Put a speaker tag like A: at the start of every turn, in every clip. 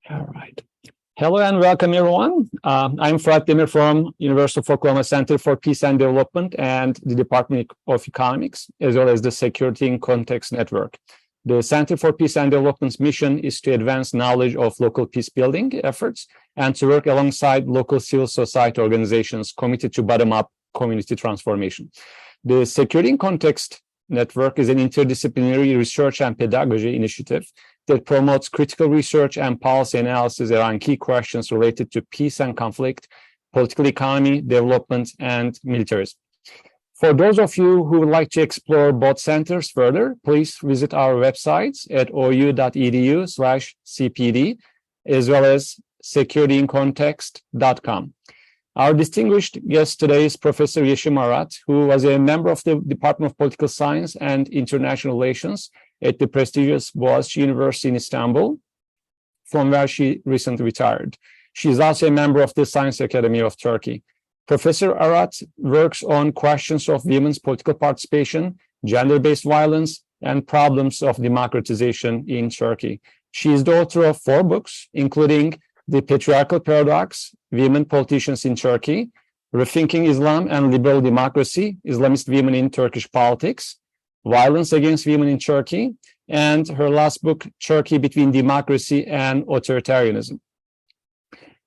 A: All right. Hello and welcome, everyone. I'm Fırat Demir from University of Oklahoma Center for Peace and Development and the Department of Economics, as well as the Security in Context Network. The Center for Peace and Development's mission is to advance knowledge of local peace-building efforts and to work alongside local civil society organizations committed to bottom-up community transformation. The Security in Context Network is an interdisciplinary research and pedagogy initiative that promotes critical research and policy analysis around key questions related to peace and conflict, political economy, development, and militarism. For those of you who would like to explore both centers further, please visit our websites at ou.edu/cpd, as well as securityincontext.com. Our distinguished guest today is Professor Yeşim Arat, who was a member of the Department of Political Science and International Relations at the prestigious Bogazici University in Istanbul, from where she recently retired. She is also a member of the Science Academy of Turkey. Professor Arat works on questions of women's political participation, gender-based violence, and problems of democratization in Turkey. She is the author of 4 books, including The Patriarchal Paradox, Women Politicians in Turkey, Rethinking Islam and Liberal Democracy, Islamist Women in Turkish Politics, Violence Against Women in Turkey, and her last book, Turkey Between Democracy and Authoritarianism.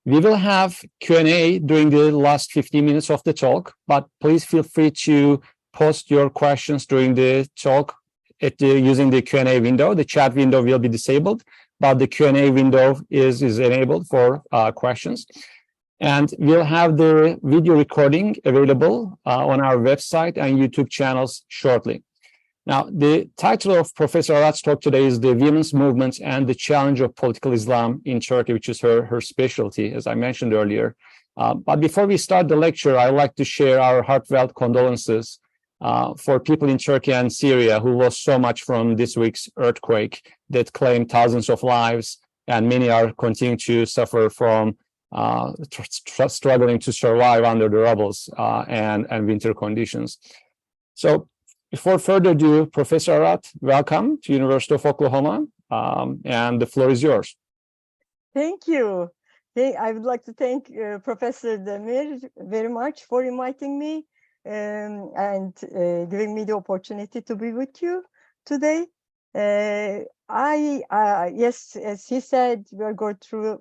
A: We will have Q&A during the last 15 minutes of the talk, but please feel free to post your questions during the talk using the Q&A window. The chat window will be disabled, but the Q&A window is enabled for questions. And we'll have the video recording available on our website and YouTube channels shortly. Now, the title of Professor Arat's talk today is The Women's Movement and the Challenge of Political Islam in Turkey, which is her specialty, as I mentioned earlier. But before we start the lecture, I'd like to share our heartfelt condolences for people in Turkey and Syria who lost so much from this week's earthquake that claimed thousands of lives, and many are continuing to suffer from struggling to survive under the rubbles and winter conditions. So, before further ado, Professor Arat, welcome to University of Oklahoma, and the floor is yours.
B: Thank you. I would like to thank Professor Demir very much for inviting me and giving me the opportunity to be with you today. Yes, as he said, we are going through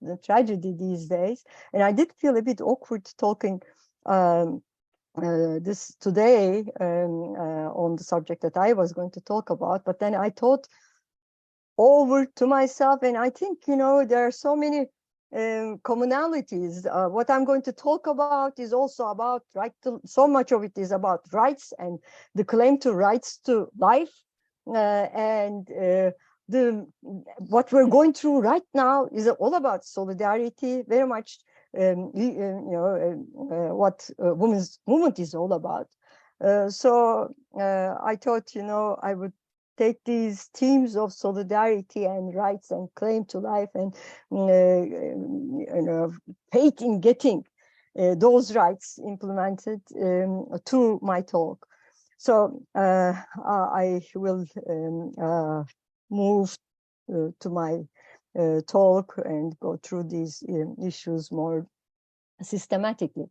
B: the tragedy these days, and I did feel a bit awkward talking this today on the subject that I was going to talk about, but then I thought over to myself, and I think, there are so many commonalities. What I'm going to talk about is also about so much of it is about rights and the claim to rights to life, and what we're going through right now is all about solidarity, very much what women's movement is all about. So I thought, I would take these themes of solidarity and rights and claim to life and faith in getting those rights implemented to my talk. So I will move to my talk and go through these issues more systematically.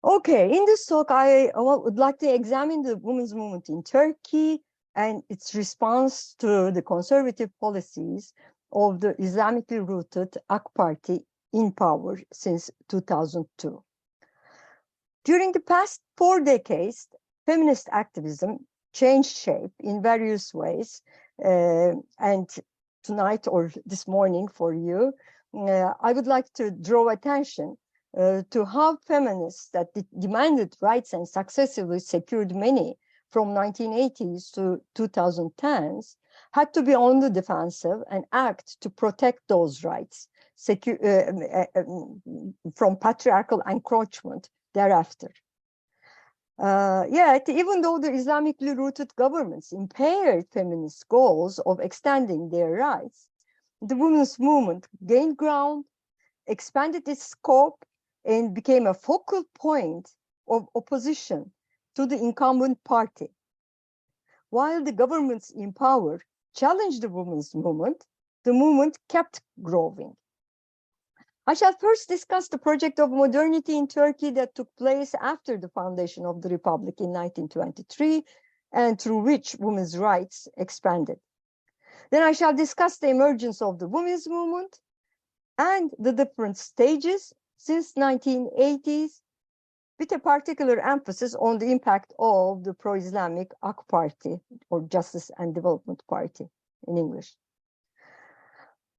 B: Okay, in this talk, I would like to examine the women's movement in Turkey and its response to the conservative policies of the Islamically rooted AK Party in power since 2002. During the past 4 decades, feminist activism changed shape in various ways, and tonight or this morning for you, I would like to draw attention to how feminists that demanded rights and successively secured many from 1980s to 2010s had to be on the defensive and act to protect those rights from patriarchal encroachment thereafter. Yet, even though the Islamically rooted governments impaired feminist goals of extending their rights, the women's movement gained ground, expanded its scope, and became a focal point of opposition to the incumbent party. While the governments in power challenged the women's movement, the movement kept growing. I shall first discuss the project of modernity in Turkey that took place after the foundation of the Republic in 1923 and through which women's rights expanded. Then I shall discuss the emergence of the women's movement and the different stages since 1980s, with a particular emphasis on the impact of the pro-Islamic AK Party, or Justice and Development Party in English.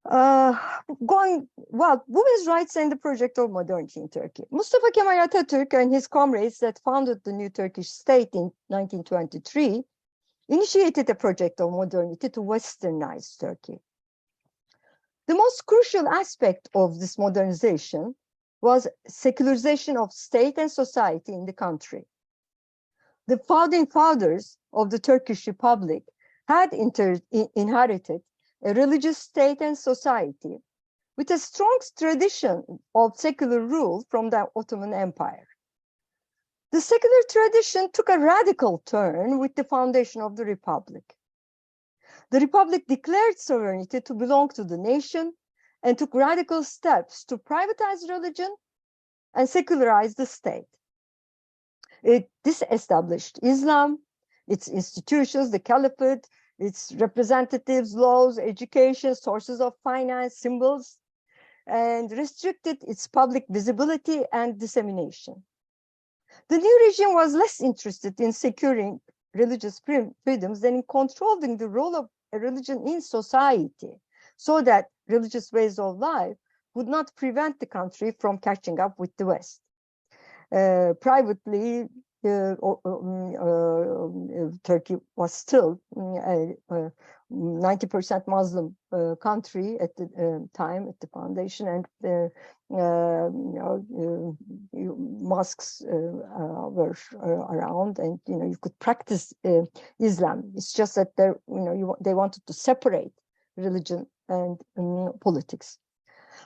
B: Women's rights and the project of modernity in Turkey. Mustafa Kemal Atatürk and his comrades that founded the new Turkish state in 1923 initiated a project of modernity to westernize Turkey. The most crucial aspect of this modernization was secularization of state and society in the country. The founding fathers of the Turkish Republic had inherited a religious state and society with a strong tradition of secular rule from the Ottoman Empire. The secular tradition took a radical turn with the foundation of the Republic. The Republic declared sovereignty to belong to the nation and took radical steps to privatize religion and secularize the state. It disestablished Islam, its institutions, the caliphate, its representatives, laws, education, sources of finance, symbols, and restricted its public visibility and dissemination. The new regime was less interested in securing religious freedoms than in controlling the role of a religion in society, so that religious ways of life would not prevent the country from catching up with the West. Privately, Turkey was still a 90% Muslim country at the time, at the foundation, and mosques were around, and you could practice Islam. It's just that they wanted to separate religion and politics.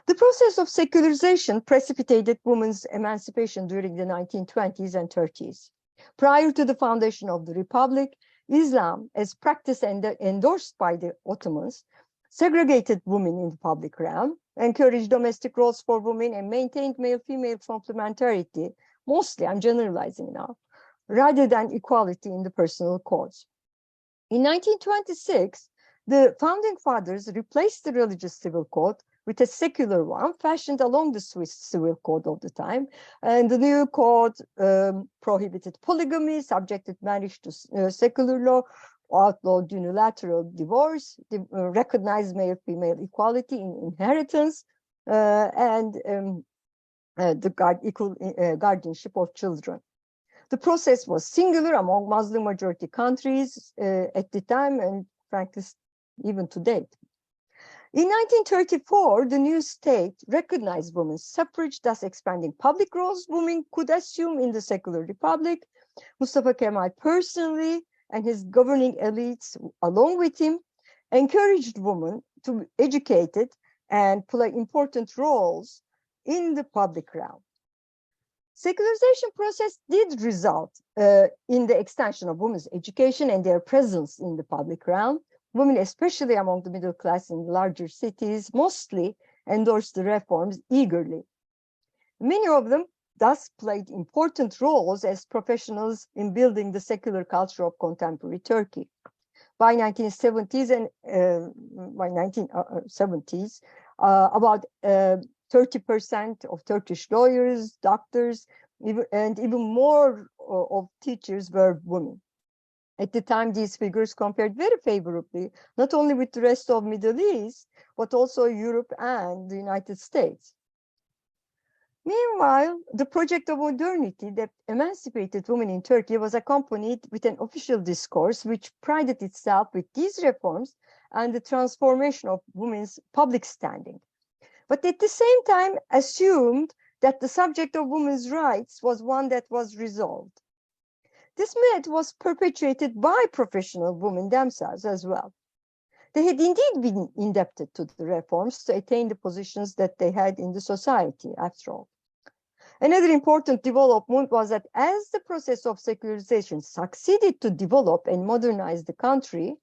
B: The process of secularization precipitated women's emancipation during the 1920s and 30s. Prior to the foundation of the Republic, Islam, as practiced and endorsed by the Ottomans, segregated women in the public realm, encouraged domestic roles for women, and maintained male-female complementarity, mostly, I'm generalizing now, rather than equality in the personal codes. In 1926, the founding fathers replaced the religious civil code with a secular one fashioned along the Swiss civil code of the time. And the new code prohibited polygamy, subjected marriage to secular law, outlawed unilateral divorce, recognized male-female equality in inheritance, and the equal guardianship of children. The process was singular among Muslim majority countries at the time, and frankly, even to date. In 1934, the new state recognized women's suffrage, thus expanding public roles women could assume in the secular republic. Mustafa Kemal personally and his governing elites, along with him, encouraged women to be educated and play important roles in the public realm. Secularization process did result in the extension of women's education and their presence in the public realm. Women, especially among the middle class in larger cities, mostly endorsed the reforms eagerly. Many of them thus played important roles as professionals in building the secular culture of contemporary Turkey. By 1970s about 30% of Turkish lawyers, doctors, and even more of teachers were women. At the time, these figures compared very favorably, not only with the rest of Middle East, but also Europe and the United States. Meanwhile, the project of modernity that emancipated women in Turkey was accompanied with an official discourse which prided itself with these reforms and the transformation of women's public standing, but at the same time assumed that the subject of women's rights was one that was resolved. This myth was perpetuated by professional women themselves as well. They had indeed been indebted to the reforms to attain the positions that they had in the society, after all. Another important development was that as the process of secularization succeeded to develop and modernize the country,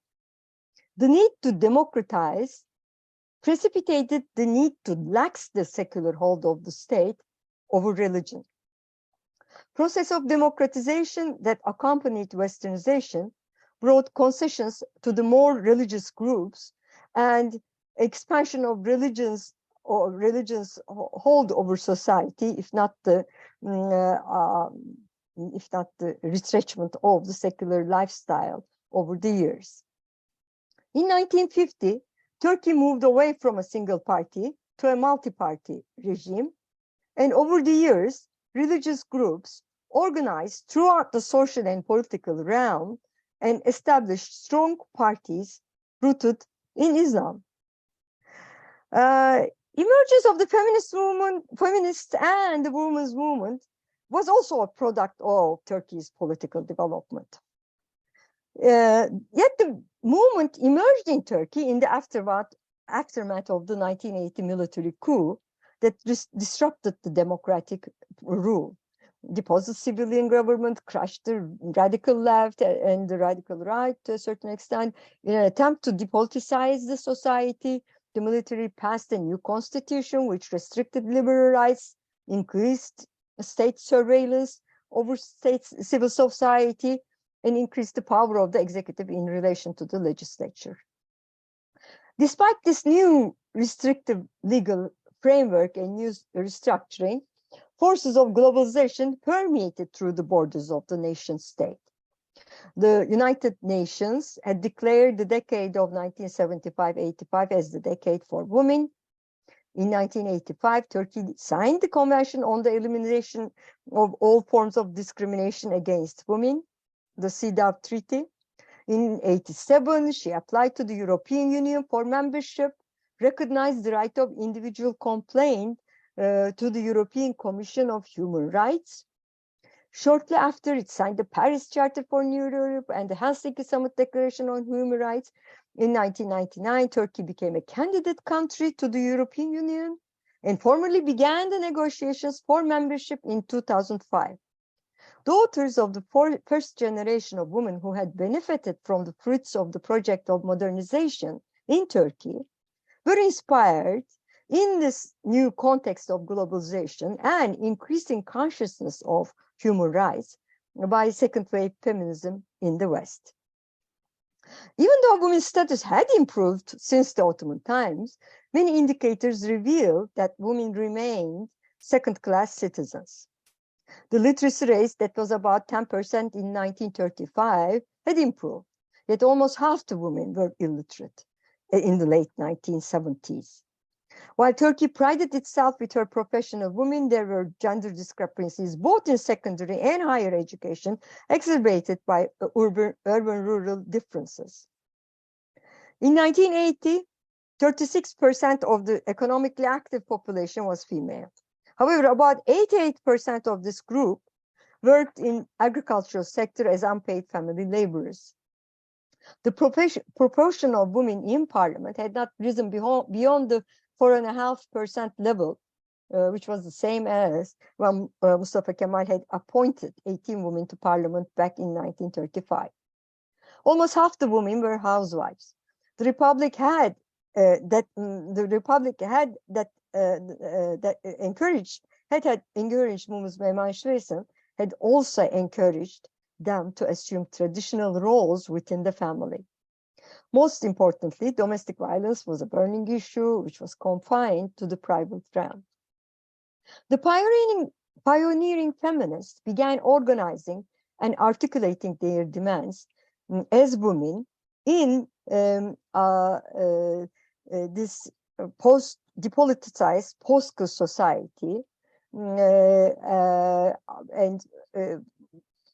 B: the need to democratize precipitated the need to lax the secular hold of the state over religion. Process of democratization that accompanied Westernization brought concessions to the more religious groups and expansion of religions or religion's hold over society, if not the retrenchment of the secular lifestyle over the years. In 1950, Turkey moved away from a single party to a multi-party regime, and over the years, religious groups organized throughout the social and political realm and established strong parties rooted in Islam. Emergence of the feminist and the women's movement was also a product of Turkey's political development. Yet the movement emerged in Turkey in the aftermath of the 1980 military coup that disrupted the democratic rule, deposed civilian government, crushed the radical left and the radical right to a certain extent. In an attempt to depoliticize the society, the military passed a new constitution which restricted liberal rights, increased state surveillance over civil society, and increased the power of the executive in relation to the legislature. Despite this new restrictive legal framework and new restructuring, forces of globalization permeated through the borders of the nation state. The United Nations had declared the decade of 1975-85 as the decade for women. In 1985, Turkey signed the Convention on the Elimination of All Forms of Discrimination Against Women, the CEDAW Treaty. In 1987, she applied to the European Union for membership, recognized the right of individual complaint to the European Commission of Human Rights. Shortly after, it signed the Paris Charter for New Europe and the Helsinki Summit Declaration on Human Rights. In 1999, Turkey became a candidate country to the European Union and formally began the negotiations for membership in 2005. Daughters of the first generation of women who had benefited from the fruits of the project of modernization in Turkey were inspired in this new context of globalization and increasing consciousness of human rights by second wave feminism in the West. Even though women's status had improved since the Ottoman times, many indicators reveal that women remained second-class citizens. The literacy rate that was about 10% in 1935 had improved, yet almost half the women were illiterate in the late 1970s. While Turkey prided itself with her profession of women, there were gender discrepancies both in secondary and higher education, exacerbated by urban-rural differences. In 1980, 36% of the economically active population was female. However, about 88% of this group worked in agricultural sector as unpaid family laborers. The proportion of women in parliament had not risen beyond the 4.5% level, which was the same as when Mustafa Kemal had appointed 18 women to parliament back in 1935. Almost half the women were housewives. The Republic had encouraged women's emancipation, had also encouraged them to assume traditional roles within the family. Most importantly, domestic violence was a burning issue which was confined to the private realm. The pioneering feminists began organizing and articulating their demands as women in this depoliticized post-society, and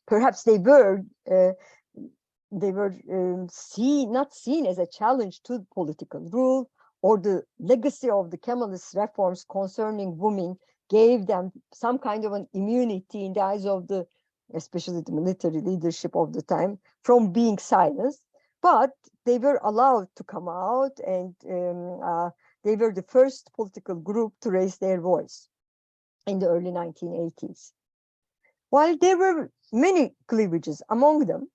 B: perhaps they were not seen as a challenge to political rule, or the legacy of the Kemalist reforms concerning women gave them some kind of an immunity in the eyes of especially the military leadership of the time, from being silenced. But they were allowed to come out, and they were the first political group to raise their voice in the early 1980s. While there were many cleavages among them,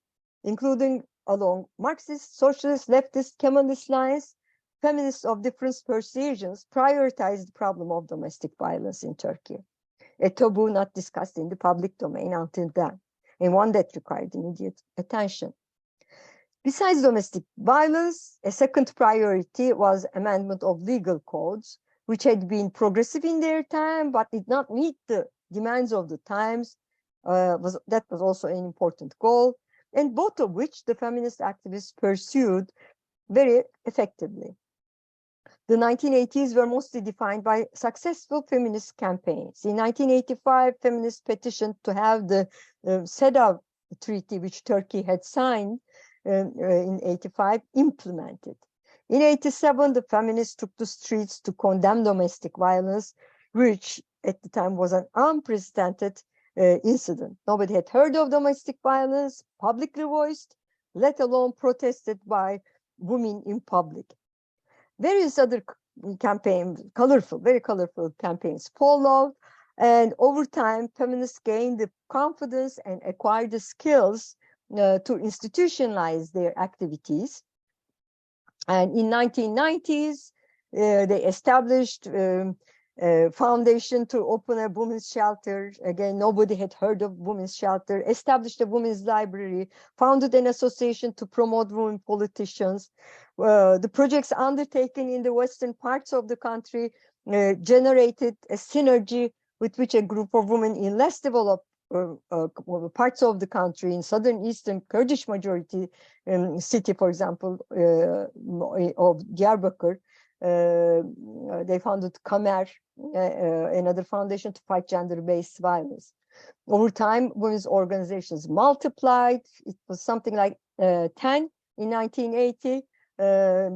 B: including along Marxist, socialist, leftist, Kemalist lines, feminists of different persuasions prioritized the problem of domestic violence in Turkey, a taboo not discussed in the public domain until then, and one that required immediate attention. Besides domestic violence, a second priority was amendment of legal codes, which had been progressive in their time, but did not meet the demands of the times. That was also an important goal, and both of which the feminist activists pursued very effectively. The 1980s were mostly defined by successful feminist campaigns. In 1985, feminists petitioned to have the CEDAW treaty, which Turkey had signed in 85, implemented. In 87, the feminists took to streets to condemn domestic violence, which at the time was an unprecedented incident. Nobody had heard of domestic violence, publicly voiced, let alone protested by women in public. Various other campaigns, very colorful campaigns followed, and over time, feminists gained the confidence and acquired the skills to institutionalize their activities. And in 1990s, they established a foundation to open a women's shelter. Again, nobody had heard of women's shelter, established a women's library, founded an association to promote women politicians. The projects undertaken in the western parts of the country generated a synergy with which a group of women in less developed parts of the country, in southern eastern Kurdish majority city, for example, of Diyarbakir, they founded Kamer, another foundation to fight gender-based violence. Over time, women's organizations multiplied. It was something like 10 in 1980,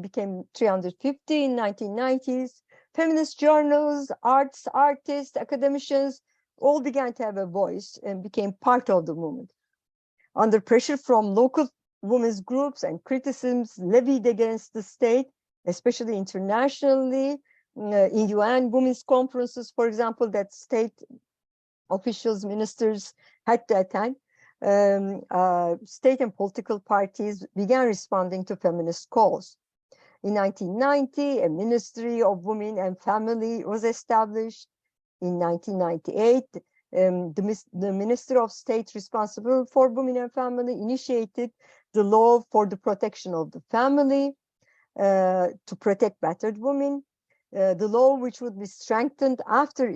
B: became 350 in 1990s. Feminist journals, artists, academicians all began to have a voice and became part of the movement. Under pressure from local women's groups and criticisms levied against the state, especially internationally, in UN women's conferences, for example, that state officials, ministers had to attend, state and political parties began responding to feminist calls. In 1990, a Ministry of Women and Family was established. In 1998, the Minister of State responsible for women and family initiated the law for the protection of the family to protect battered women. The law, which would be strengthened after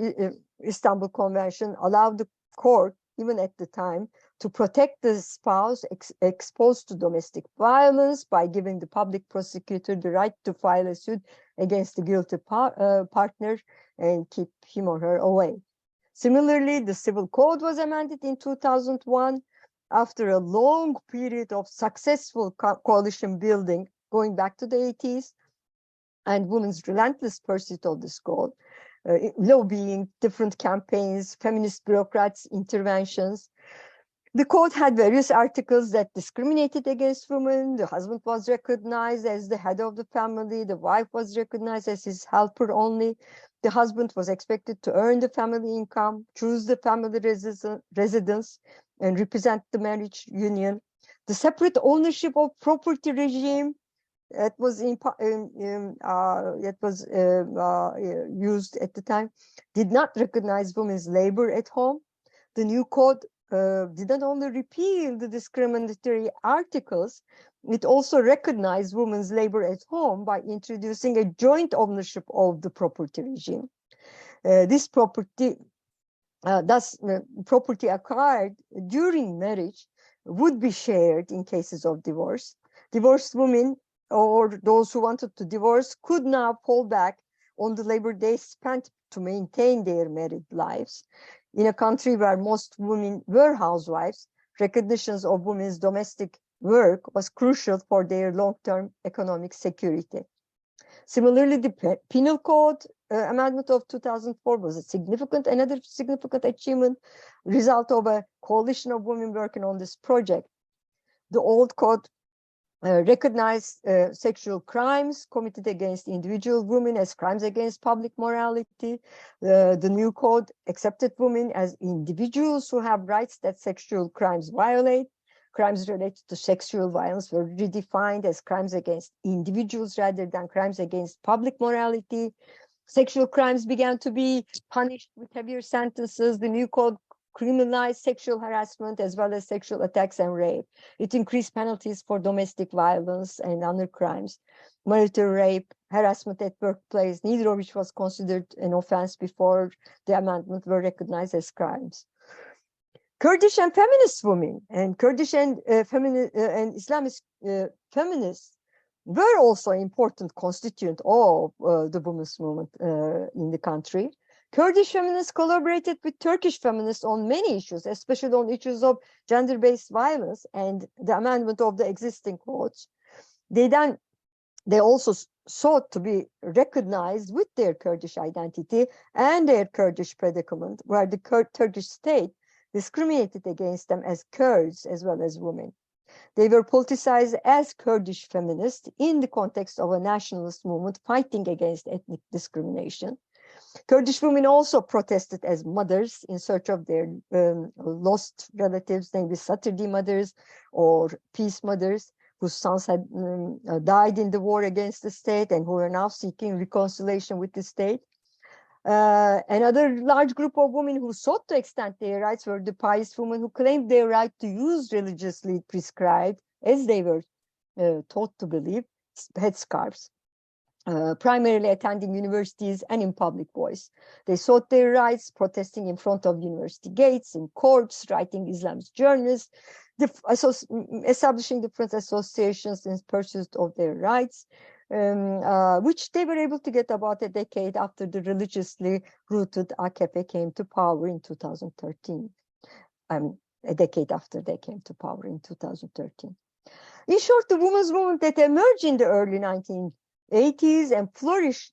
B: Istanbul Convention, allowed the court, even at the time, to protect the spouse exposed to domestic violence by giving the public prosecutor the right to file a suit against the guilty partner and keep him or her away. Similarly, the Civil Code was amended in 2001 after a long period of successful coalition building going back to the 80s and women's relentless pursuit of this goal, lobbying, different campaigns, feminist bureaucrats, interventions. The code had various articles that discriminated against women. The husband was recognized as the head of the family. The wife was recognized as his helper only. The husband was expected to earn the family income, choose the family residence, and represent the marriage union. The separate ownership of property regime that was used at the time did not recognize women's labor at home. The new code did not only repeal the discriminatory articles, it also recognized women's labor at home by introducing a joint ownership of the property regime. This property, property acquired during marriage would be shared in cases of divorce. Divorced women or those who wanted to divorce could now fall back on the labor they spent to maintain their married lives. In a country where most women were housewives, recognition of women's domestic work was crucial for their long-term economic security. Similarly, the Penal Code amendment of 2004 was another significant achievement, result of a coalition of women working on this project. The old code recognized sexual crimes committed against individual women as crimes against public morality. The new code accepted women as individuals who have rights that sexual crimes violate. crimes related to sexual violence were redefined as crimes against individuals rather than crimes against public morality. Sexual crimes began to be punished with heavier sentences. The new code criminalized sexual harassment as well as sexual attacks and rape. It increased penalties for domestic violence and other crimes. Marital rape, harassment at workplace, neither of which was considered an offense before the amendment, were recognized as crimes. Kurdish and feminist women and Kurdish and Islamist feminists were also important constituent of the women's movement in the country. Kurdish feminists collaborated with Turkish feminists on many issues, especially on issues of gender-based violence and the amendment of the existing codes. They also sought to be recognized with their Kurdish identity and their Kurdish predicament, where the Turkish state discriminated against them as Kurds as well as women. They were politicized as Kurdish feminists in the context of a nationalist movement fighting against ethnic discrimination. Kurdish women also protested as mothers in search of their lost relatives, namely Saturday mothers or peace mothers, whose sons had died in the war against the state and who are now seeking reconciliation with the state. Another large group of women who sought to extend their rights were the pious women who claimed their right to use religiously prescribed, as they were taught to believe, headscarves, primarily attending universities and in public voice. They sought their rights, protesting in front of university gates, in courts, writing Islamist journals, establishing different associations in pursuit of their rights, which they were able to get about a decade after the religiously rooted AKP came to power in 2013. A decade after they came to power in 2013. In short, the women's movement that emerged in the early 1980s and flourished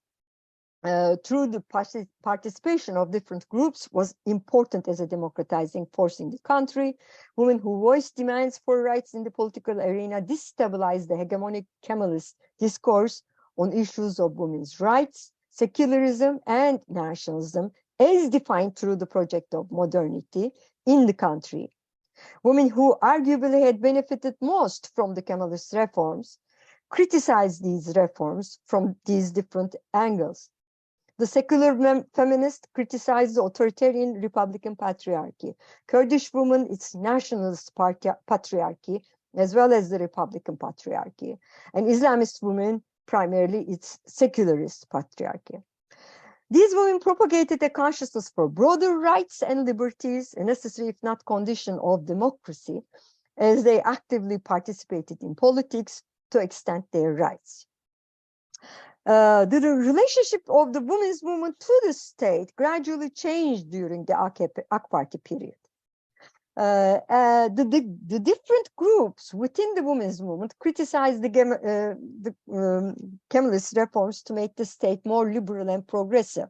B: through the participation of different groups was important as a democratizing force in the country. Women who voiced demands for rights in the political arena destabilized the hegemonic Kemalist discourse on issues of women's rights, secularism, and nationalism, as defined through the project of modernity in the country. Women who arguably had benefited most from the Kemalist reforms criticized these reforms from these different angles. The secular feminist criticized the authoritarian Republican patriarchy. Kurdish women, its nationalist patriarchy, as well as the Republican patriarchy. And Islamist women, primarily its secularist patriarchy. These women propagated a consciousness for broader rights and liberties, a necessary, if not condition, of democracy, as they actively participated in politics to extend their rights. The relationship of the women's movement to the state gradually changed during the AK Party period. The different groups within the women's movement criticized the Kemalist reforms to make the state more liberal and progressive,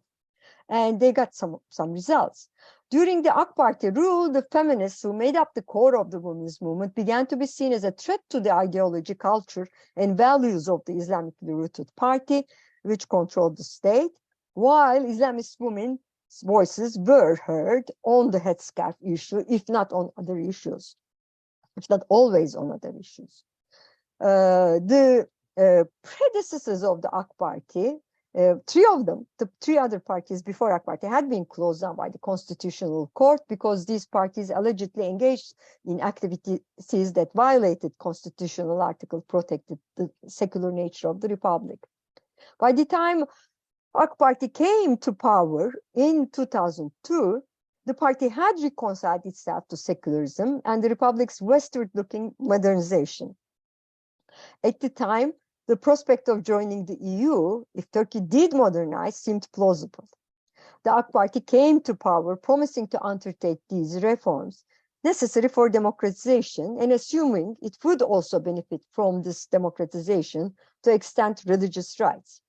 B: and they got some results. During the AK Party rule, the feminists who made up the core of the women's movement began to be seen as a threat to the ideology, culture, and values of the Islamically rooted party, which controlled the state, while Islamist women's voices were heard on the headscarf issue, if not on other issues, if not always on other issues. The predecessors of the AK Party, three of them, the three other parties before AK Party, had been closed down by the Constitutional Court because these parties allegedly engaged in activities that violated constitutional article protected the secular nature of the republic. By the time AK Party came to power in 2002, the party had reconciled itself to secularism and the republic's westward-looking modernization. At the time, the prospect of joining the EU, if Turkey did modernize, seemed plausible. The AK Party came to power promising to undertake these reforms necessary for democratization and assuming it would also benefit from this democratization to extend religious rights.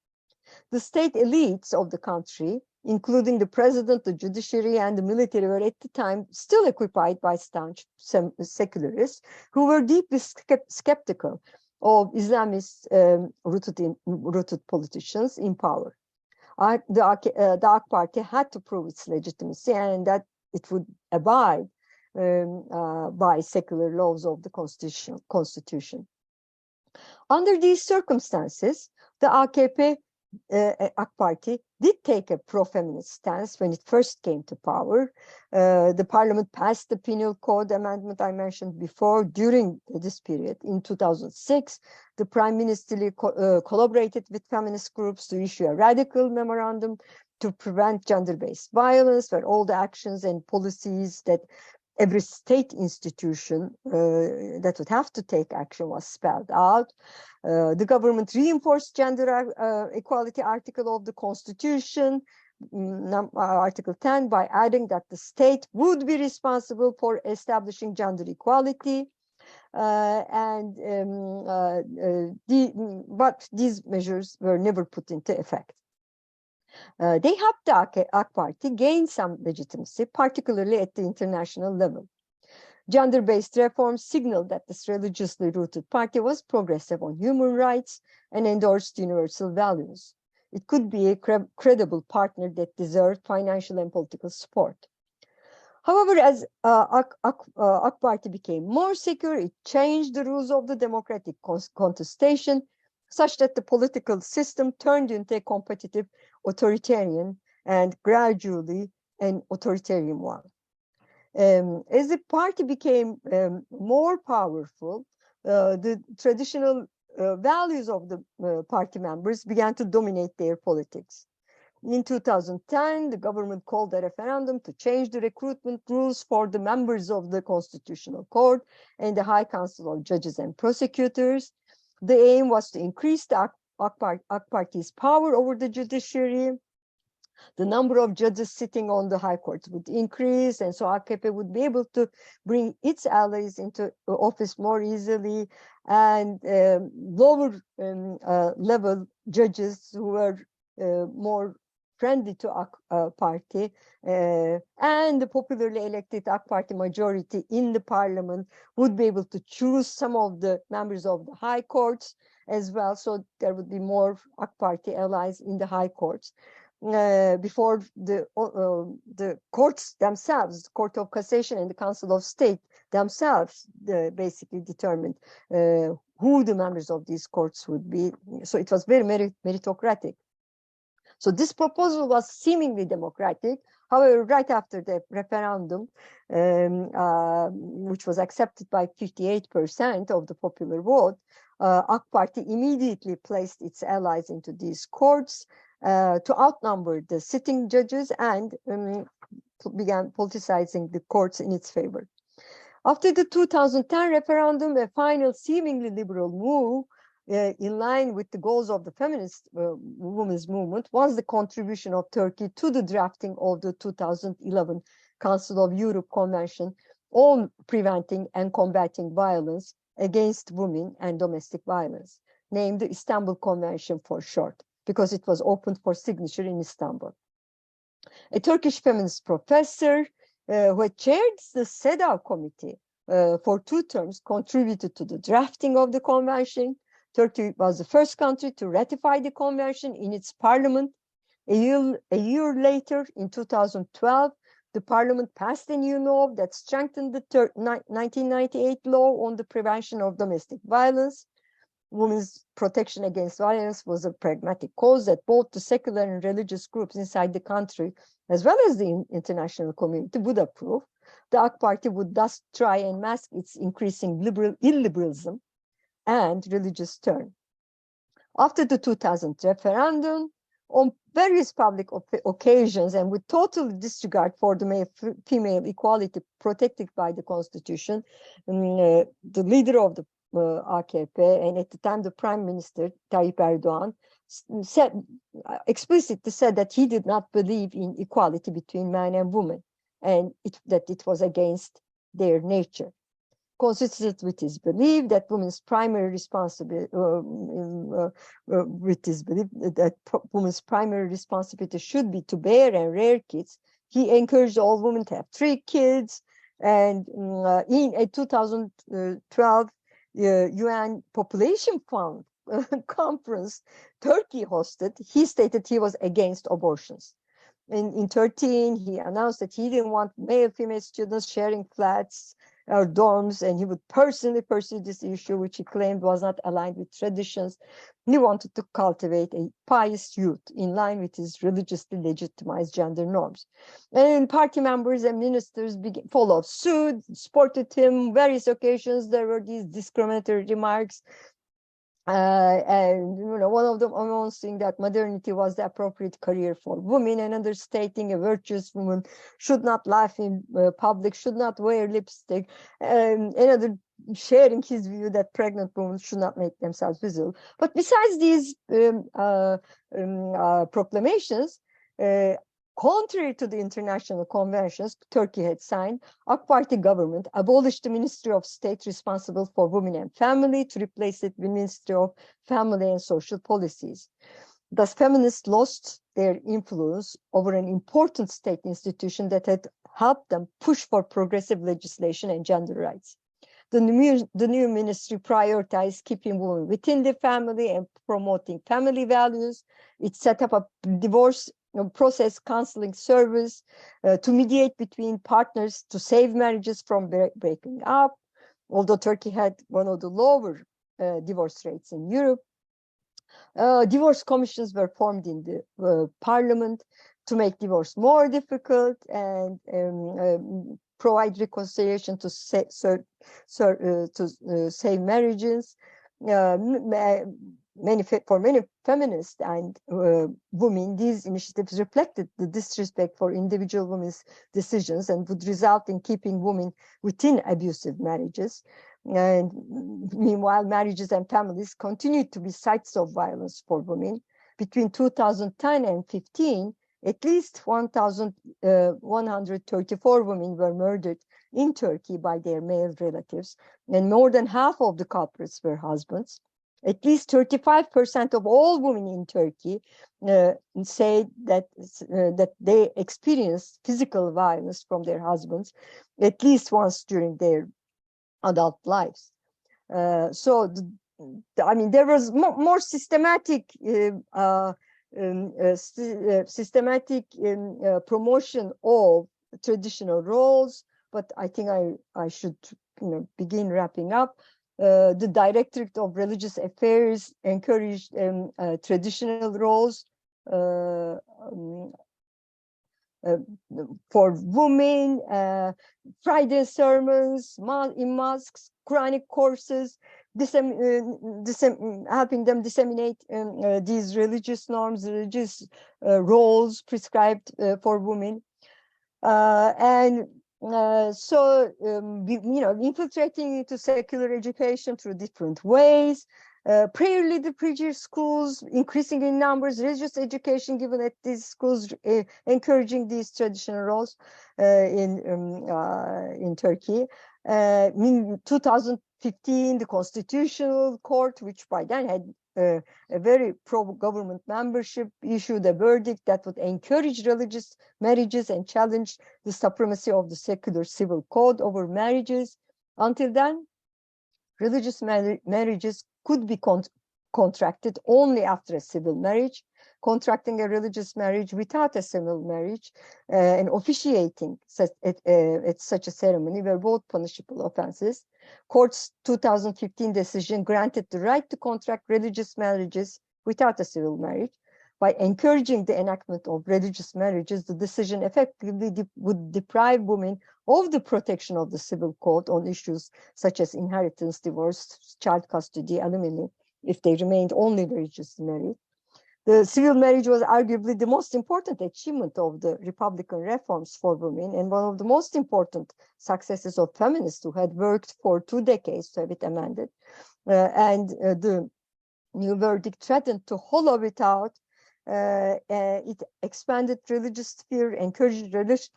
B: The state elites of the country, including the president, the judiciary, and the military, were at the time still occupied by staunch secularists who were deeply skeptical of Islamist rooted politicians in power. The AK Party had to prove its legitimacy and that it would abide by secular laws of the constitution. Under these circumstances, the AKP AK Party did take a pro-feminist stance when it first came to power. The parliament passed the penal code amendment I mentioned before. During this period, in 2006, the prime minister collaborated with feminist groups to issue a radical memorandum to prevent gender-based violence, where all the actions and policies that every state institution that would have to take action was spelled out. The government reinforced gender equality article of the Constitution, Article 10, by adding that the state would be responsible for establishing gender equality. But these measures were never put into effect. They helped the AK Party gain some legitimacy, particularly at the international level. Gender-based reforms signaled that this religiously rooted party was progressive on human rights and endorsed universal values. It could be a credible partner that deserved financial and political support. However, as AK Party became more secure, it changed the rules of the democratic contestation, such that the political system turned into a competitive authoritarian and gradually an authoritarian one. As the party became more powerful, the traditional values of the party members began to dominate their politics. In 2010, the government called a referendum to change the recruitment rules for the members of the Constitutional Court and the High Council of Judges and Prosecutors. The aim was to increase the AK Party's power over the judiciary. The number of judges sitting on the high courts would increase, and so AKP would be able to bring its allies into office more easily, and lower level judges who were more friendly to AK Party and the popularly elected AK Party majority in the parliament would be able to choose some of the members of the high courts as well, so there would be more AK Party allies in the high courts. Before the courts themselves, the Court of Cassation and the Council of State themselves basically determined who the members of these courts would be. So it was very meritocratic. So this proposal was seemingly democratic. However, right after the referendum, which was accepted by 58% of the popular vote, AK Party immediately placed its allies into these courts to outnumber the sitting judges and began politicizing the courts in its favor. After the 2010 referendum, a final seemingly liberal move in line with the goals of the feminist women's movement was the contribution of Turkey to the drafting of the 2011 Council of Europe Convention on preventing and combating violence against women and domestic violence, named the Istanbul Convention for short, because it was opened for signature in Istanbul. A Turkish feminist professor who had chaired the CEDAW committee for 2 terms contributed to the drafting of the convention. Turkey was the first country to ratify the convention in its parliament. A year later, in 2012, the parliament passed a new law that strengthened the 1998 law on the prevention of domestic violence. Women's protection against violence was a pragmatic cause that both the secular and religious groups inside the country, as well as the international community, would approve. The AK Party would thus try and mask its increasing illiberalism and religious turn. After the 2000 referendum, on various public occasions and with total disregard for the male-female equality protected by the Constitution, the leader of the AKP, and at the time the Prime Minister, Tayyip Erdogan, explicitly said that he did not believe in equality between man and woman, and that it was against their nature. Consistent with his belief that women's primary responsibility, should be to bear and rear kids, he encouraged all women to have 3 kids. And in a 2012 UN Population Fund conference Turkey hosted, he stated he was against abortions. in 13, he announced that he didn't want male-female students sharing flats or dorms, and he would personally pursue this issue, which he claimed was not aligned with traditions. He wanted to cultivate a pious youth in line with his religiously legitimized gender norms. And party members and ministers followed suit, supported him. Various occasions there were these discriminatory remarks. And one of them announcing that modernity was the appropriate career for women, another stating a virtuous woman should not laugh in public, should not wear lipstick, another sharing his view that pregnant women should not make themselves visible. But besides these proclamations, contrary to the international conventions Turkey had signed, AK Party government abolished the Ministry of State responsible for women and family to replace it with Ministry of Family and Social Policies. Thus, feminists lost their influence over an important state institution that had helped them push for progressive legislation and gender rights. The new ministry prioritized keeping women within the family and promoting family values. It set up a divorce process counseling service to mediate between partners to save marriages from breaking up. Although Turkey had one of the lower divorce rates in Europe, divorce commissions were formed in the parliament to make divorce more difficult and provide reconciliation to save marriages. For many feminists and women, these initiatives reflected the disrespect for individual women's decisions and would result in keeping women within abusive marriages. And meanwhile, marriages and families continued to be sites of violence for women. Between 2010 and 15, at least 1,134 women were murdered in Turkey by their male relatives, and more than half of the culprits were husbands. At least 35% of all women in Turkey say that they experienced physical violence from their husbands at least once during their adult lives. There was more systematic promotion of traditional roles, but I think I should begin wrapping up. The Directorate of Religious Affairs encouraged traditional roles for women, Friday sermons in mosques, Quranic courses, helping them disseminate these religious norms, religious roles prescribed for women. Infiltrating into secular education through different ways, prayer-leader preacher schools increasing in numbers, religious education given at these schools, encouraging these traditional roles in Turkey. In 2015, the Constitutional Court, which by then had a very pro-government membership, issued a verdict that would encourage religious marriages and challenge the supremacy of the secular civil code over marriages. Until then, religious marriages could be contracted only after a civil marriage. Contracting a religious marriage without a civil marriage and officiating at such a ceremony were both punishable offenses. Court's 2015 decision granted the right to contract religious marriages without a civil marriage. By encouraging the enactment of religious marriages, the decision effectively would deprive women of the protection of the civil code on issues such as inheritance, divorce, child custody, alimony, if they remained only religiously married. The civil marriage was arguably the most important achievement of the Republican reforms for women and one of the most important successes of feminists who had worked for 2 decades to have it amended. The new verdict threatened to hollow it out. It expanded religious sphere, encouraged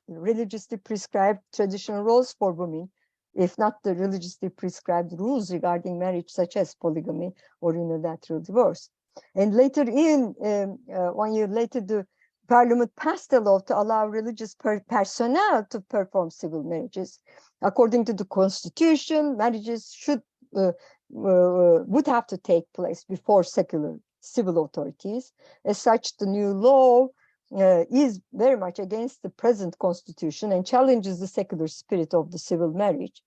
B: religiously prescribed traditional roles for women, if not the religiously prescribed rules regarding marriage, such as polygamy or unilateral divorce. And later 1 year later, the parliament passed a law to allow religious personnel to perform civil marriages. According to the constitution, marriages would have to take place before secular civil authorities. As such, the new law is very much against the present constitution and challenges the secular spirit of the civil marriage.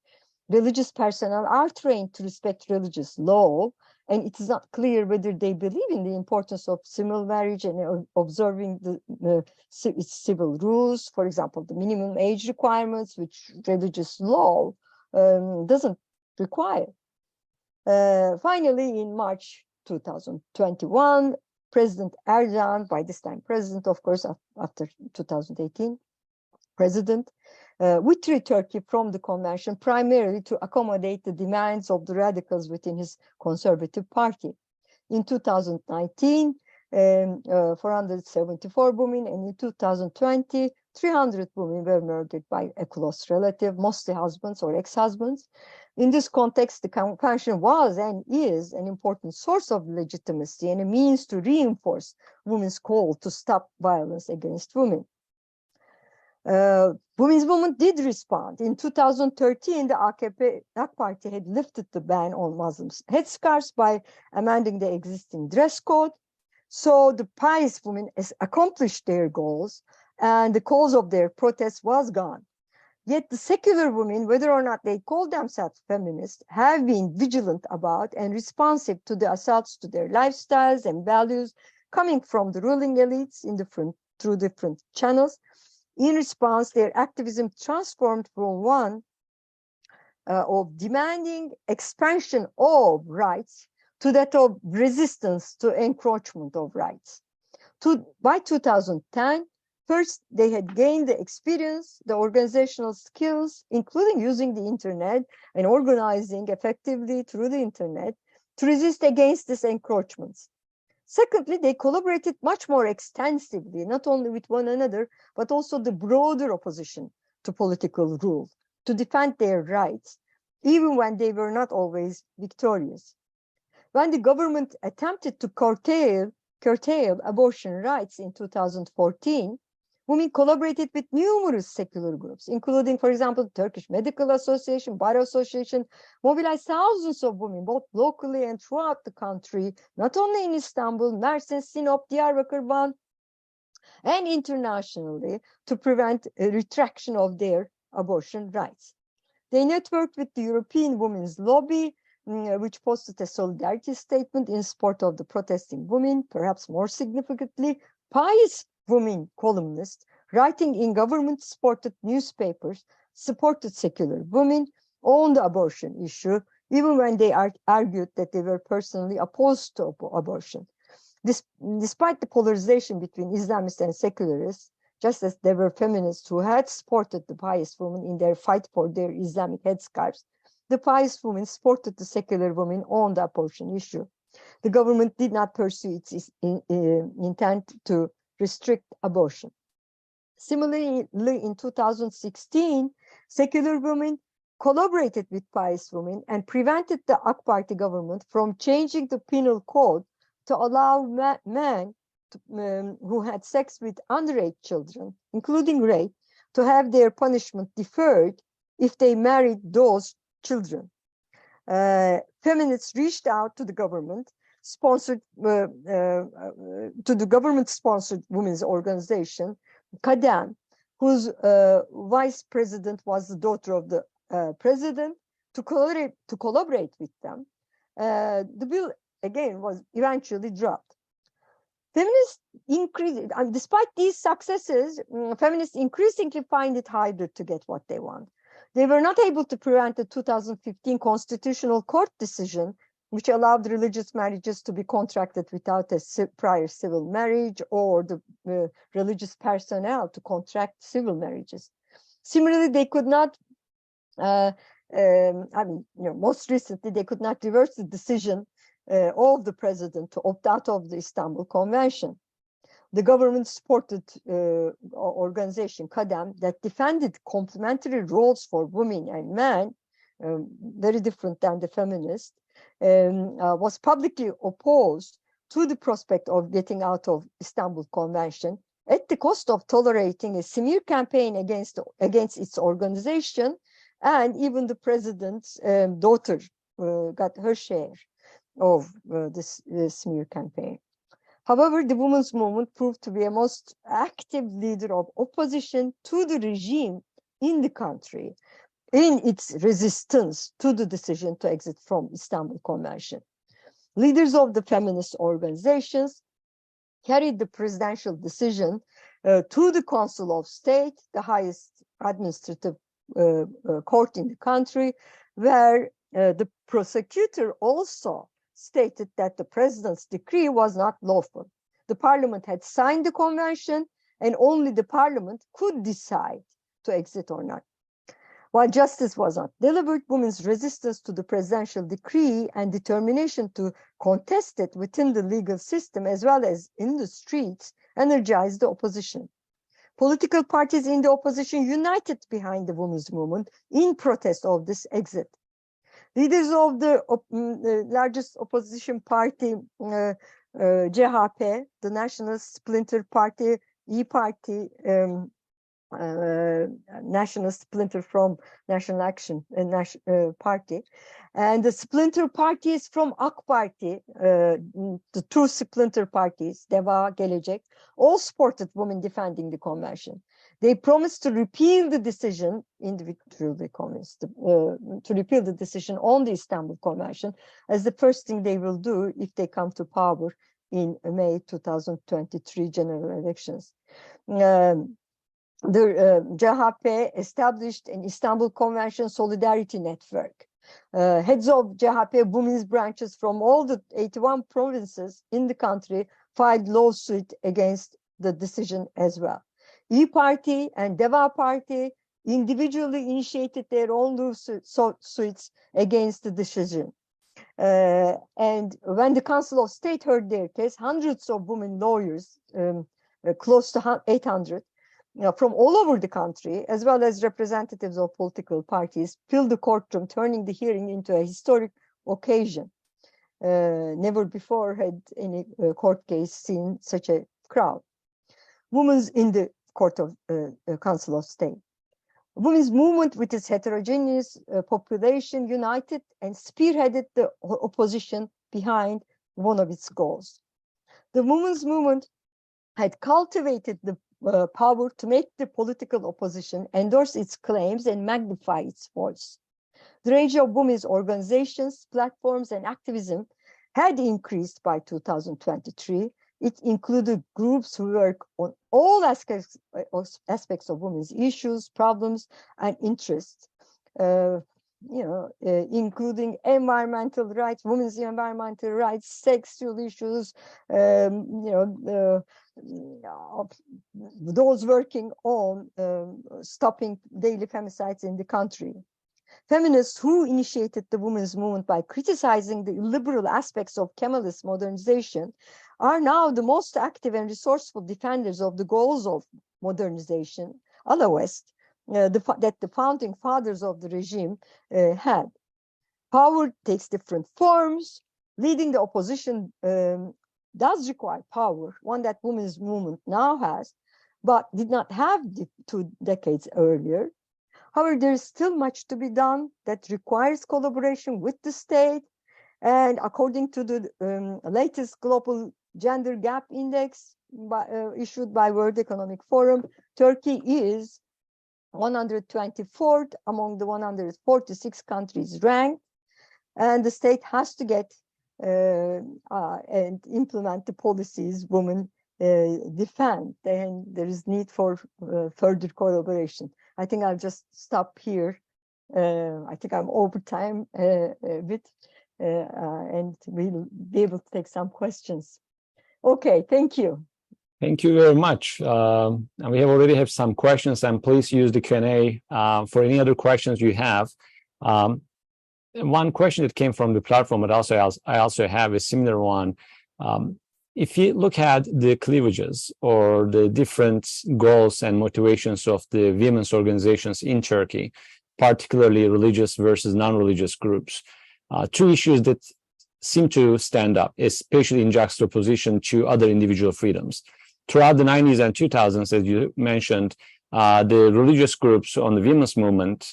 B: Religious personnel are trained to respect religious law, and it is not clear whether they believe in the importance of civil marriage and observing its civil rules. For example, the minimum age requirements, which religious law doesn't require. Finally, in March 2021, President Erdogan, by this time president, of course, after 2018, president, withdrew Turkey from the convention primarily to accommodate the demands of the radicals within his conservative party. In 2019, 474 women, and in 2020, 300 women were murdered by a close relative, mostly husbands or ex-husbands. In this context, the convention was and is an important source of legitimacy and a means to reinforce women's call to stop violence against women. Women's movement did respond. In 2013, the AKP Party had lifted the ban on Muslim headscarves by amending the existing dress code. So the pious women accomplished their goals, and the cause of their protest was gone. Yet the secular women, whether or not they call themselves feminists, have been vigilant about and responsive to the assaults to their lifestyles and values coming from the ruling elites through different channels. In response, their activism transformed from one of demanding expansion of rights to that of resistance to encroachment of rights. By 2010, first, they had gained the experience, the organizational skills, including using the internet and organizing effectively through the internet to resist against these encroachments. Secondly, they collaborated much more extensively, not only with one another, but also the broader opposition to political rule, to defend their rights, even when they were not always victorious. When the government attempted to curtail abortion rights in 2014, women collaborated with numerous secular groups, including, for example, the Turkish Medical Association, Bar Association, mobilized thousands of women, both locally and throughout the country, not only in Istanbul, Mersin, Sinop, Diyarbakır, Van, and internationally, to prevent a retraction of their abortion rights. They networked with the European Women's Lobby, which posted a solidarity statement in support of the protesting women. Perhaps more significantly, pious women columnists writing in government-supported newspapers supported secular women on the abortion issue, even when they argued that they were personally opposed to abortion. Despite the polarization between Islamists and secularists, just as there were feminists who had supported the pious women in their fight for their Islamic headscarves, the pious women supported the secular women on the abortion issue. The government did not pursue its intent to restrict abortion. Similarly, in 2016, secular women collaborated with pious women and prevented the AK Party government from changing the penal code to allow men who had sex with underage children, including rape, to have their punishment deferred if they married those children. Feminists reached out to the government sponsored women's organization, Kadem, whose vice president was the daughter of the president, to collaborate with them. The bill again was eventually dropped. Feminists despite these successes, feminists increasingly find it harder to get what they want. They were not able to prevent the 2015 Constitutional Court decision, which allowed religious marriages to be contracted without a prior civil marriage, or the religious personnel to contract civil marriages. Similarly, they could not, most recently, they could not reverse the decision of the president to opt out of the Istanbul Convention. The government-supported organization, Kadem, that defended complementary roles for women and men, very different than the feminists, was publicly opposed to the prospect of getting out of Istanbul Convention at the cost of tolerating a smear campaign against its organization, and even the president's daughter got her share of this smear campaign. However, the women's movement proved to be a most active leader of opposition to the regime in the country in its resistance to the decision to exit from Istanbul Convention. Leaders of the feminist organizations carried the presidential decision to the Council of State, the highest administrative court in the country, where the prosecutor also stated that the president's decree was not lawful. The parliament had signed the convention, and only the parliament could decide to exit or not. While justice was not delivered, women's resistance to the presidential decree and determination to contest it within the legal system as well as in the streets energized the opposition. Political parties in the opposition united behind the women's movement in protest of this exit. Leaders of the largest opposition party, CHP, the National Splinter Party, İYİ Party, national splinter from National Action Party, and the splinter parties from AK Party, the two splinter parties, DEVA, Gelecek, all supported women defending the convention. They promised to repeal the decision, individually promised to repeal the decision on the Istanbul Convention as the first thing they will do if they come to power in May 2023 general elections. The CHP established an Istanbul Convention Solidarity Network. Heads of CHP women's branches from all the 81 provinces in the country filed lawsuit against the decision as well. İYİ Party and DEVA Party individually initiated their own lawsuits against the decision. And when the Council of State heard their case, hundreds of women lawyers, close to 800, from all over the country, as well as representatives of political parties, filled the courtroom, turning the hearing into a historic occasion. Never before had any court case seen such a crowd. Women's in the Court of Council of State. Women's movement, with its heterogeneous population, united and spearheaded the opposition behind one of its goals. The women's movement had cultivated the power to make the political opposition endorse its claims and magnify its voice. The range of women's organizations, platforms, and activism had increased by 2023. It included groups who work on all aspects of women's issues, problems, and interests, including environmental rights, women's environmental rights, sexual issues, those working on stopping daily femicides in the country. Feminists who initiated the women's movement by criticizing the illiberal aspects of Kemalist modernization are now the most active and resourceful defenders of the goals of modernization, otherwise, that the founding fathers of the regime had. Power takes different forms. Leading the opposition does require power, one that women's movement now has, but did not have 2 decades earlier. However, there is still much to be done that requires collaboration with the state. And according to the latest Global Gender Gap Index issued by World Economic Forum, Turkey is 124th among the 146 countries ranked, and the state has to get and implement the policies women defend. And there is need for further collaboration. I think I'll just stop here. I think I'm over time a bit, and we'll be able to take some questions. Okay, thank you.
A: Thank you very much. And we already have some questions, and please use the Q&A for any other questions you have. One question that came from the platform, but I also have a similar one. If you look at the cleavages or the different goals and motivations of the women's organizations in Turkey, particularly religious versus non-religious groups, two issues that seem to stand up, especially in juxtaposition to other individual freedoms. Throughout the 90s and 2000s, as you mentioned, the religious groups on the women's movement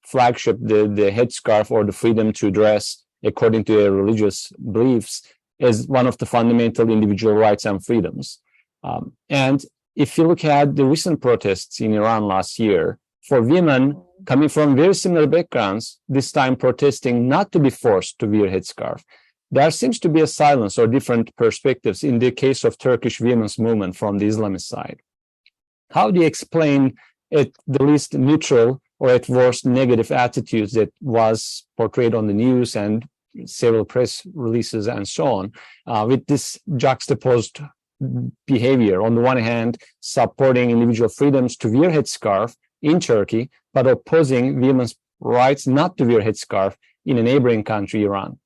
A: flagship, the headscarf or the freedom to dress according to their religious beliefs, as one of the fundamental individual rights and freedoms. And if you look at the recent protests in Iran last year, for women coming from very similar backgrounds, this time protesting not to be forced to wear headscarf, there seems to be a silence or different perspectives in the case of Turkish women's movement from the Islamist side. How do you explain at the least neutral or at worst negative attitudes that was portrayed on the news and several press releases and so on, with this juxtaposed behavior? On the one hand, supporting individual freedoms to wear headscarf in Turkey, but opposing women's rights not to wear headscarf in a neighboring country, Iran.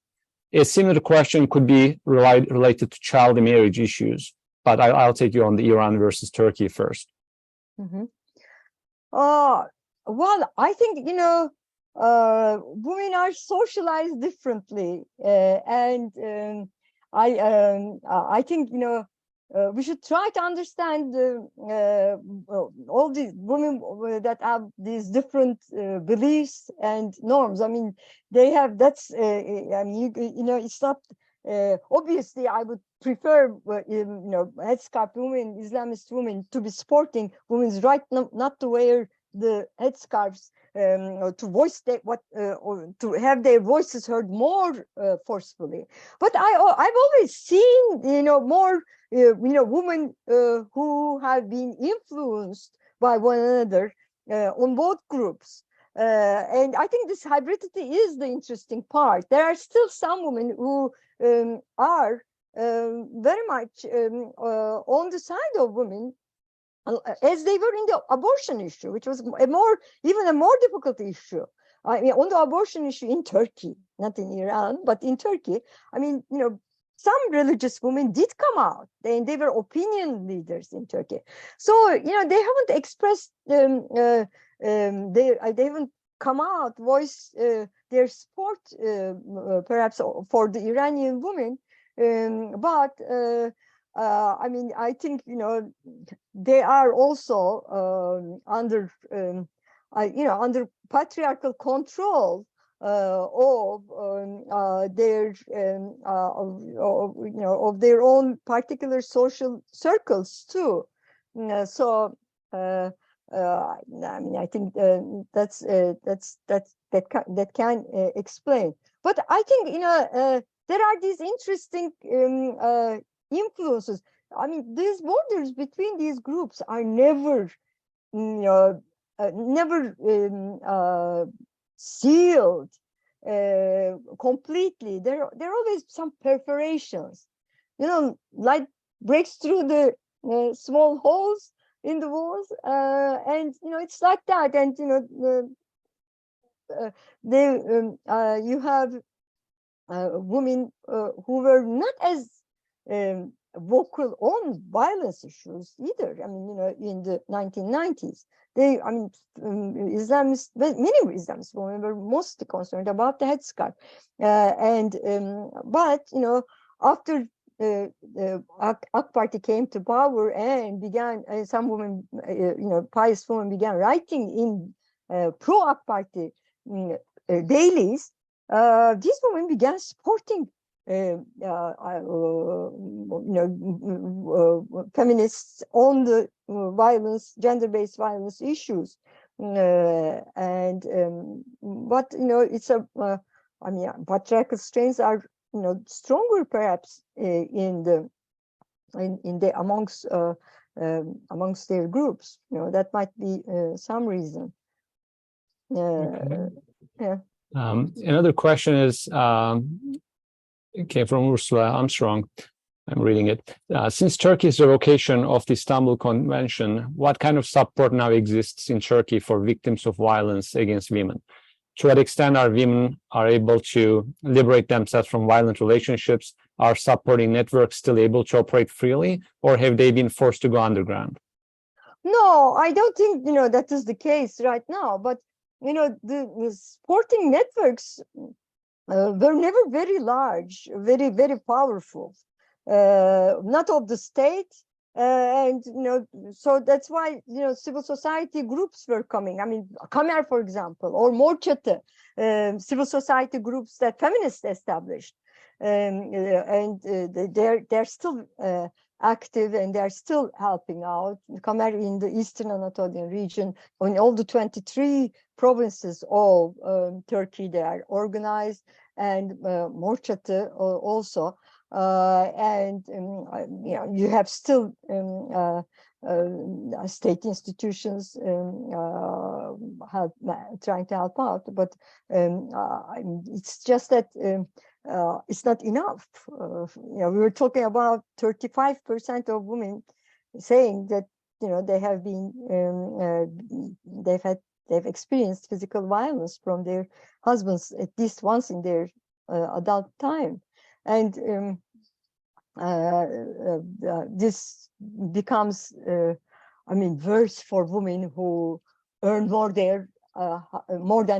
A: A similar question could be related to child marriage issues, but I'll take you on the Iran versus Turkey first.
B: Mm-hmm. Well, I think, women are socialized differently, and I think, we should try to understand all these women that have these different beliefs and norms. I mean, they have, that's, I mean, it's not, obviously I would prefer, headscarf women, Islamist women to be sporting women's right not to wear the headscarves, to voice or to have their voices heard more forcefully. But I've always seen, more, women who have been influenced by one another on both groups. And I think this hybridity is the interesting part. There are still some women who are very much on the side of women, as they were in the abortion issue, which was even a more difficult issue. I mean, on the abortion issue in Turkey, not in Iran, but in Turkey, I mean, some religious women did come out. They were opinion leaders in Turkey. So, they haven't expressed, they haven't come out, voice their support, perhaps for the Iranian women. But I mean, I think, they are also under, under patriarchal control of their, of their own particular social circles too. So, I mean, I think that can explain. But I think, there are these interesting influences. I mean, these borders between these groups are never, sealed completely. There are always some perforations. Light breaks through the small holes in the walls, and it's like that. And you have women who were not as vocal on violence issues either. I mean, in the 1990s, many Islamist women were mostly concerned about the headscarf. But after AK Party came to power and began, some women, pious women began writing in pro-AK Party dailies. These women began supporting feminists on the gender-based violence issues, but it's I mean, patriarchal strains are stronger perhaps amongst their groups. That might be some reason.
A: Okay.
B: Yeah.
A: Another question is, came from Ursula Armstrong. I'm reading it. Since Turkey's revocation of the Istanbul Convention, what kind of support now exists in Turkey for victims of violence against women? To what extent are women able to liberate themselves from violent relationships? Are supporting networks still able to operate freely, or have they been forced to go underground?
B: No, I don't think that is the case right now. But the supporting networks were never very large, very, very powerful, not of the state. And, so that's why, civil society groups were coming. I mean, Kamer, for example, or Morçatı, civil society groups that feminists established. they're still active, and they're still helping out. Kamer in the Eastern Anatolian region, in all the 23 provinces of Turkey, they are organized, and Morçatı also. You have still state institutions trying to help out, but it's just that it's not enough. We were talking about 35% of women saying that they have been they've experienced physical violence from their husbands at least once in their adult time, and this becomes worse for women who earn more than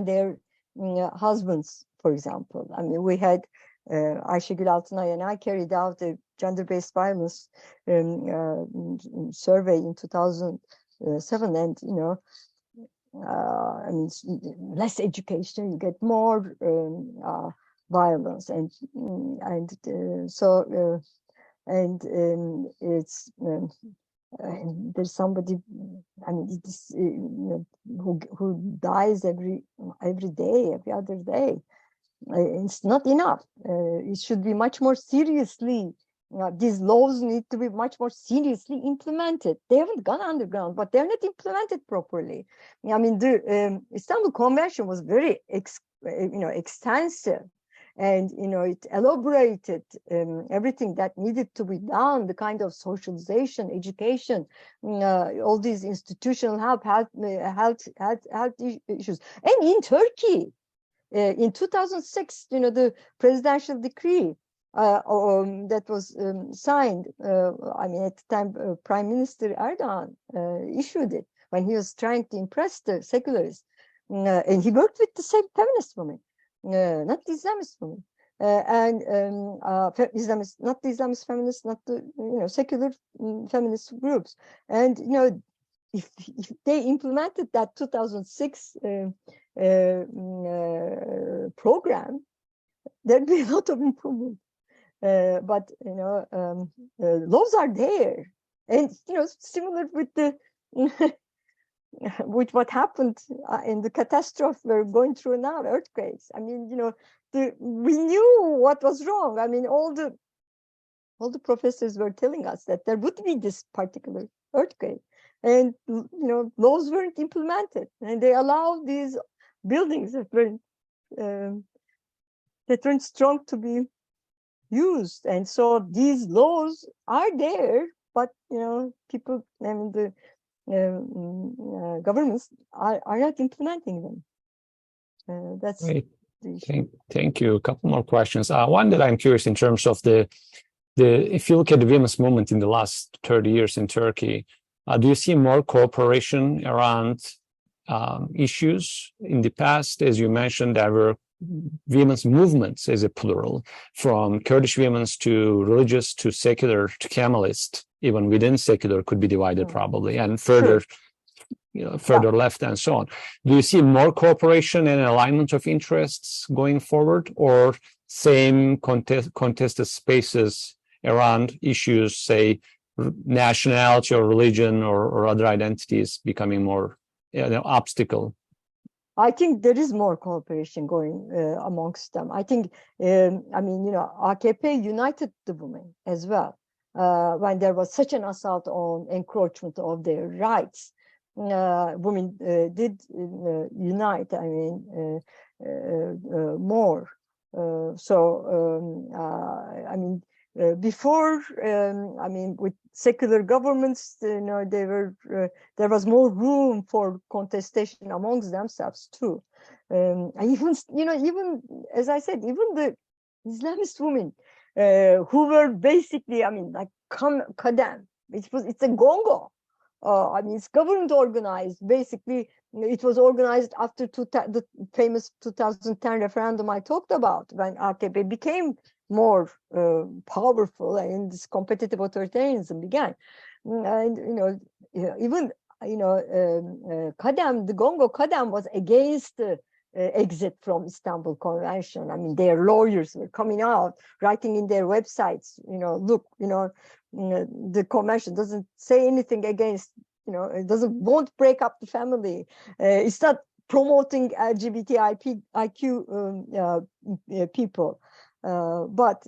B: their husbands, for example. We had Ayşe Gül Altınay and I carried out a gender-based violence survey in 2007, and less education, you get more violence, and it's there's somebody, who dies every day, every other day. It's not enough. It should be much more seriously. These laws need to be much more seriously implemented. They haven't gone underground, but they're not implemented properly. The Istanbul Convention was very extensive, and it elaborated everything that needed to be done, the kind of socialization, education, all these institutional health issues. And in Turkey, in 2006, the presidential decree that was signed, at the time Prime Minister Erdogan issued it when he was trying to impress the secularists, and he worked with the same feminist women, not the Islamist women, not the Islamist feminists, not the secular feminist groups. And if they implemented that 2006 program, there'd be a lot of improvement. But laws are there, and similar with the with what happened in the catastrophe we're going through now, earthquakes. We knew what was wrong. All the professors were telling us that there would be this particular earthquake, and laws weren't implemented, and they allowed these buildings that weren't strong to be used. And so these laws are there, but people, the governments are not implementing them. That's
A: Great. Thank you. A couple more questions. One that I'm curious in terms of the if you look at the women's movement in the last 30 years in Turkey, do you see more cooperation around issues? In the past, as you mentioned, there were women's movements as a plural, from Kurdish women's to religious to secular to Kemalist. Even within secular could be divided probably, and further left and so on. Do you see more cooperation and alignment of interests going forward, or same contested spaces around issues, say nationality or religion or other identities becoming more obstacle?
B: I think there is more cooperation going amongst them. I think, AKP united the women as well when there was such an assault on encroachment of their rights. Women did unite, more. Before, with secular governments, there was more room for contestation amongst themselves too. Even as I said, even the Islamist women who were basically, like Kadem, it's a gongo. It's government organized. Basically, it was organized after the famous 2010 referendum I talked about, when AKP became more powerful and this competitive authoritarianism began. And even Kadem, the Gongo Kadem was against exit from Istanbul Convention. I mean, their lawyers were coming out, writing in their websites, look, the convention doesn't say anything against, it won't break up the family. It's not promoting LGBTIQ people. But,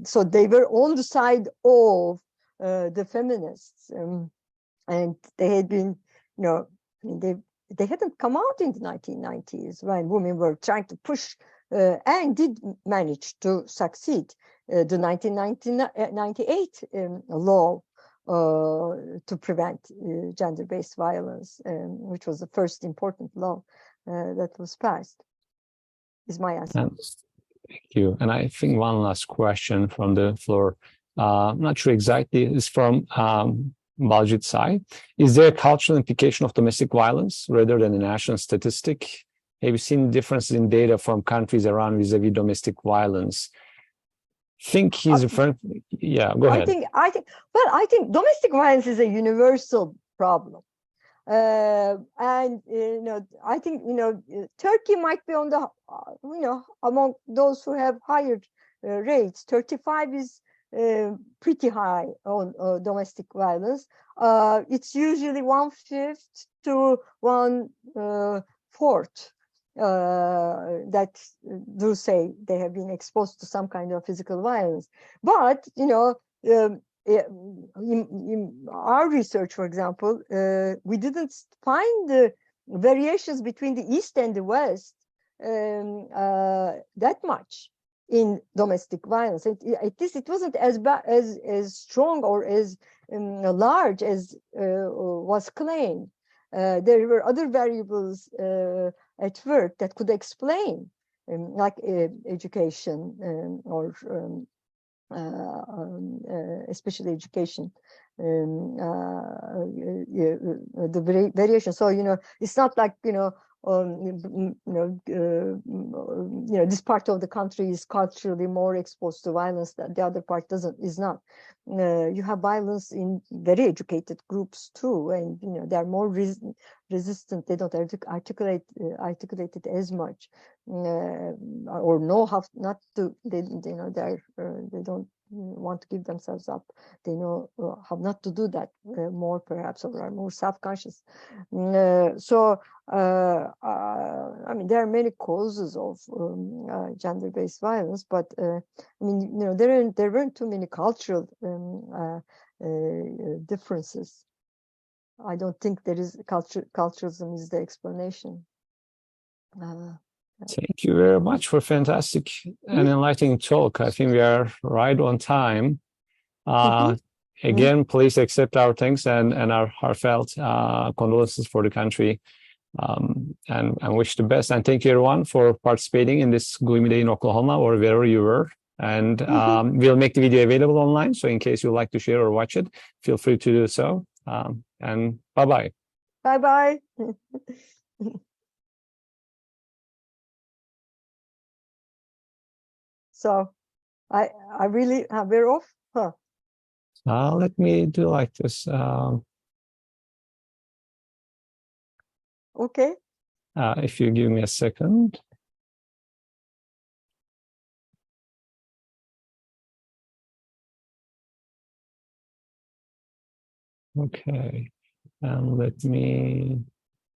B: so they were on the side of the feminists. And they had been, they hadn't come out in the 1990s when women were trying to push and did manage to succeed. The 1998 law to prevent gender-based violence, which was the first important law that was passed, is my answer.
A: Thank you. And I think one last question from the floor. I'm not sure exactly, is from Baljeet side. Is there a cultural implication of domestic violence rather than a national statistic? Have you seen differences in data from countries around vis-a-vis domestic violence? Think he's referring. Yeah, go ahead.
B: I think domestic violence is a universal problem. And I think Turkey might be on the among those who have higher rates. 35 is pretty high on domestic violence. It's usually 1/5 to 1/4 that do say they have been exposed to some kind of physical violence. But in our research, for example, we didn't find the variations between the East and the West that much in domestic violence. At least it wasn't as strong or as large as was claimed. There were other variables at work that could explain, like education or especially education, the variation. So it's not like this part of the country is culturally more exposed to violence that the other part is not. You have violence in very educated groups too, and they are more resistant. They don't articulate it as much, or know how not to. They don't want to give themselves up. They know how not to do that more, perhaps, or are more self-conscious. I mean, there are many causes of gender-based violence, but there weren't too many cultural differences. I don't think there is culturalism is the explanation.
A: Thank you very much for fantastic and enlightening talk. I think we are right on time. Again, please accept our thanks and our heartfelt condolences for the country, and wish the best. And thank you everyone for participating in this gloomy day in Oklahoma or wherever you were. And we'll make the video available online. So in case you'd like to share or watch it, feel free to do so. And bye-bye.
B: Bye-bye. So we're off, huh?
A: Let me do like this.
B: Okay.
A: If you give me a second. Okay, and let me